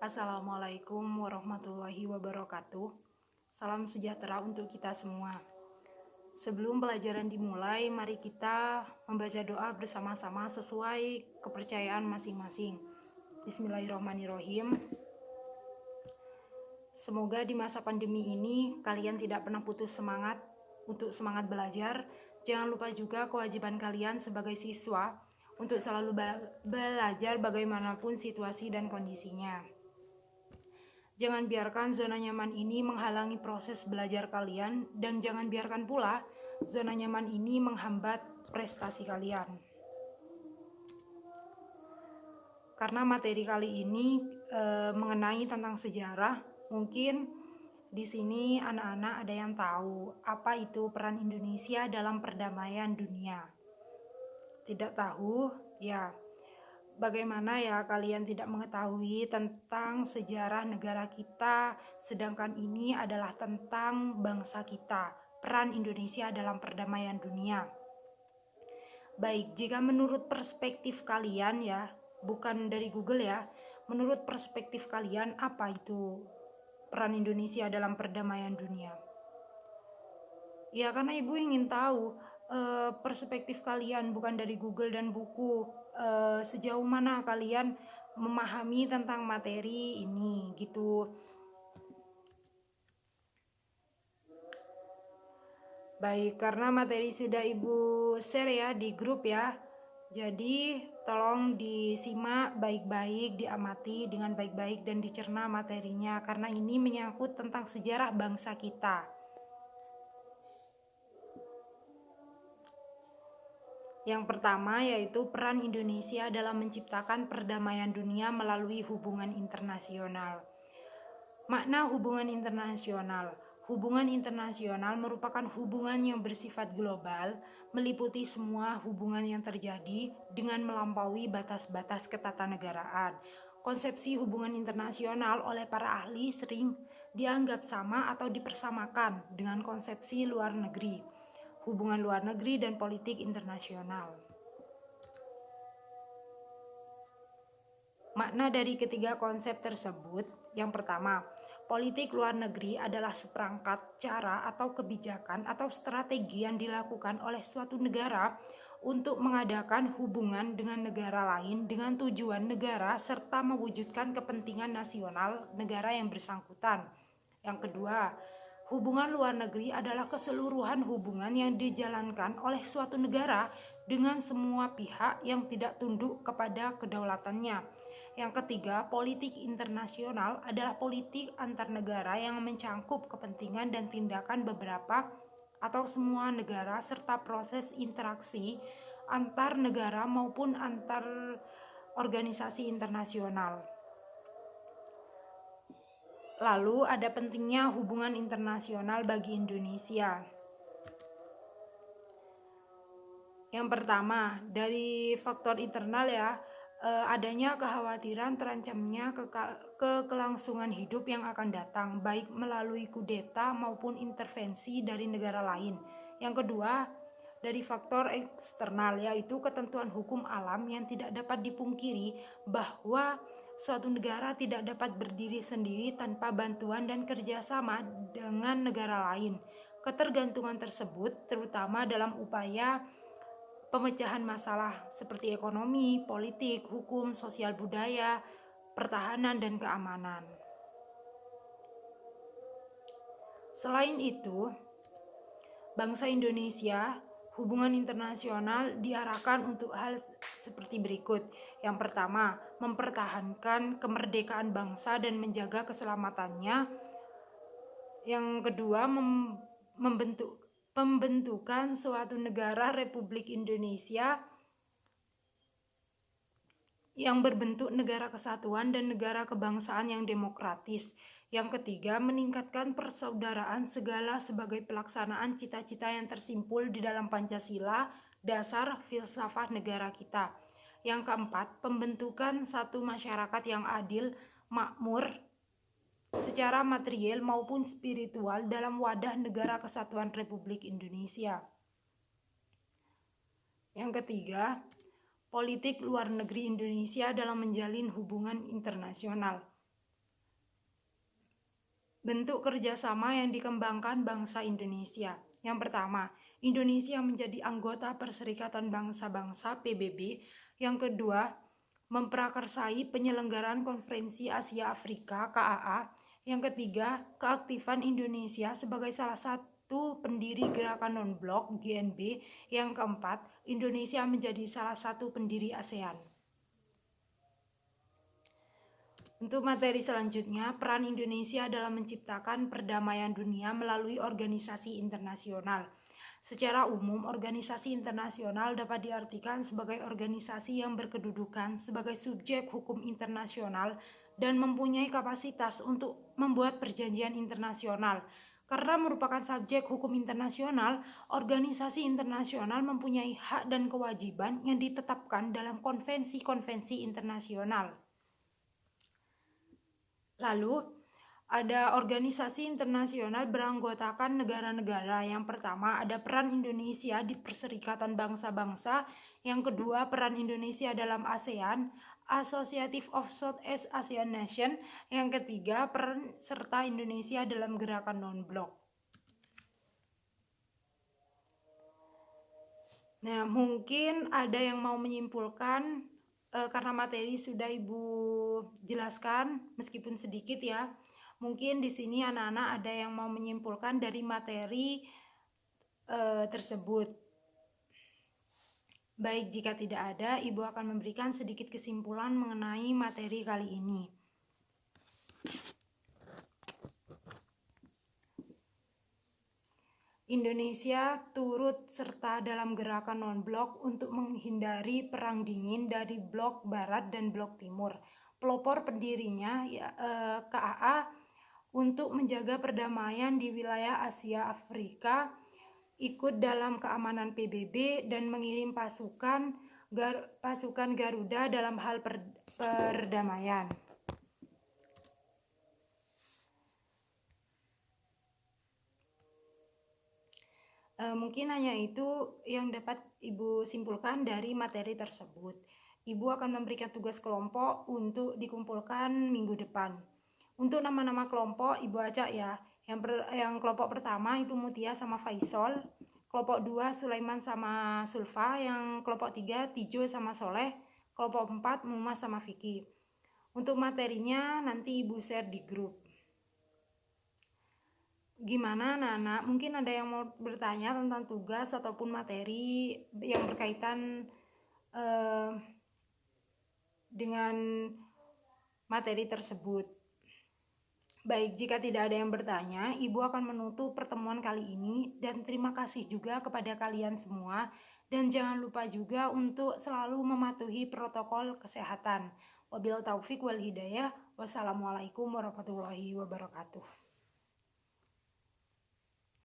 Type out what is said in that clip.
Assalamualaikum warahmatullahi wabarakatuh. Salam sejahtera untuk kita semua. Sebelum pelajaran dimulai, mari kita membaca doa bersama-sama sesuai kepercayaan masing-masing. Bismillahirrahmanirrahim. Semoga di masa pandemi ini kalian tidak pernah putus semangat untuk semangat belajar. Jangan lupa juga kewajiban kalian sebagai siswa untuk selalu belajar bagaimanapun situasi dan kondisinya. Jangan biarkan zona nyaman ini menghalangi proses belajar kalian, dan jangan biarkan pula zona nyaman ini menghambat prestasi kalian. Karena materi kali ini mengenai tentang sejarah, mungkin di sini anak-anak ada yang tahu apa itu peran Indonesia dalam perdamaian dunia. Tidak tahu, ya. Bagaimana ya kalian tidak mengetahui tentang sejarah negara kita, sedangkan ini adalah tentang bangsa kita, peran Indonesia dalam perdamaian dunia. Baik, jika menurut perspektif kalian ya, bukan dari Google ya, menurut perspektif kalian apa itu peran Indonesia dalam perdamaian dunia? Ya, karena Ibu ingin tahu perspektif kalian, bukan dari Google dan buku. Sejauh mana kalian memahami tentang materi ini gitu. Baik, karena materi sudah Ibu share ya di grup ya. Jadi tolong disimak baik-baik, diamati dengan baik-baik dan dicerna materinya, karena ini menyangkut tentang sejarah bangsa kita. Yang pertama yaitu peran Indonesia dalam menciptakan perdamaian dunia melalui hubungan internasional. Makna hubungan internasional. Hubungan internasional merupakan hubungan yang bersifat global, meliputi semua hubungan yang terjadi dengan melampaui batas-batas ketatanegaraan. Konsepsi hubungan internasional oleh para ahli sering dianggap sama atau dipersamakan dengan konsepsi luar negeri, hubungan luar negeri dan politik internasional. Makna dari ketiga konsep tersebut, yang pertama, politik luar negeri adalah seperangkat cara atau kebijakan atau strategi yang dilakukan oleh suatu negara untuk mengadakan hubungan dengan negara lain dengan tujuan negara serta mewujudkan kepentingan nasional negara yang bersangkutan. Yang kedua, hubungan luar negeri adalah keseluruhan hubungan yang dijalankan oleh suatu negara dengan semua pihak yang tidak tunduk kepada kedaulatannya. Yang ketiga, politik internasional adalah politik antar negara yang mencangkup kepentingan dan tindakan beberapa atau semua negara serta proses interaksi antar negara maupun antar organisasi internasional. Lalu ada pentingnya hubungan internasional bagi Indonesia. Yang pertama, dari faktor internal ya, adanya kekhawatiran terancamnya kelangsungan hidup yang akan datang, baik melalui kudeta maupun intervensi dari negara lain. Yang kedua, dari faktor eksternal, yaitu ketentuan hukum alam yang tidak dapat dipungkiri bahwa suatu negara tidak dapat berdiri sendiri tanpa bantuan dan kerjasama dengan negara lain. Ketergantungan tersebut terutama dalam upaya pemecahan masalah seperti ekonomi, politik, hukum, sosial budaya, pertahanan, dan keamanan. Selain itu, bangsa Indonesia, hubungan internasional diarahkan untuk hal seperti berikut. Yang pertama, mempertahankan kemerdekaan bangsa dan menjaga keselamatannya. Yang kedua, pembentukan suatu negara Republik Indonesia yang berbentuk negara kesatuan dan negara kebangsaan yang demokratis. Yang ketiga, meningkatkan persaudaraan segala sebagai pelaksanaan cita-cita yang tersimpul di dalam Pancasila, dasar filsafat negara kita. Yang keempat, pembentukan satu masyarakat yang adil, makmur, secara material maupun spiritual dalam wadah negara kesatuan Republik Indonesia. Yang ketiga, politik luar negeri Indonesia dalam menjalin hubungan internasional. Bentuk kerjasama yang dikembangkan bangsa Indonesia. Yang pertama, Indonesia menjadi anggota Perserikatan Bangsa-Bangsa (PBB). Yang kedua, memprakarsai penyelenggaraan Konferensi Asia Afrika (KAA). Yang ketiga, keaktifan Indonesia sebagai salah satu pendiri Gerakan Non-Blok (GNB). Yang keempat, Indonesia menjadi salah satu pendiri ASEAN. Untuk materi selanjutnya, peran Indonesia dalam menciptakan perdamaian dunia melalui organisasi internasional. Secara umum, organisasi internasional dapat diartikan sebagai organisasi yang berkedudukan sebagai subjek hukum internasional dan mempunyai kapasitas untuk membuat perjanjian internasional. Karena merupakan subjek hukum internasional, organisasi internasional mempunyai hak dan kewajiban yang ditetapkan dalam konvensi-konvensi internasional. Lalu, ada organisasi internasional beranggotakan negara-negara. Yang pertama, ada peran Indonesia di Perserikatan Bangsa-Bangsa. Yang kedua, peran Indonesia dalam ASEAN, Associative of Southeast Asian Nations. Yang ketiga, peran serta Indonesia dalam Gerakan Non-Blok. Nah, mungkin ada yang mau menyimpulkan karena materi sudah Ibu jelaskan meskipun sedikit ya. Mungkin di sini anak-anak ada yang mau menyimpulkan dari materi tersebut. Baik, jika tidak ada, Ibu akan memberikan sedikit kesimpulan mengenai materi kali ini. Indonesia turut serta dalam gerakan non-blok untuk menghindari perang dingin dari blok barat dan blok timur. Pelopor pendirinya KAA untuk menjaga perdamaian di wilayah Asia Afrika, ikut dalam keamanan PBB dan mengirim pasukan Garuda dalam hal perdamaian. Mungkin hanya itu yang dapat Ibu simpulkan dari materi tersebut. Ibu akan memberikan tugas kelompok untuk dikumpulkan minggu depan. Untuk nama-nama kelompok Ibu ajak ya. Yang kelompok pertama itu Mutia sama Faisal. Kelompok 2 Sulaiman sama Sulfa. Yang kelompok 3 Tijo sama Soleh. Kelompok 4 Mumas sama Vicky. Untuk materinya nanti Ibu share di grup. Gimana anak-anak? Mungkin ada yang mau bertanya tentang tugas ataupun materi yang berkaitan dengan materi tersebut. Baik, jika tidak ada yang bertanya, Ibu akan menutup pertemuan kali ini dan terima kasih juga kepada kalian semua dan jangan lupa juga untuk selalu mematuhi protokol kesehatan. Wabillahi taufik wal hidayah. Wassalamualaikum warahmatullahi wabarakatuh.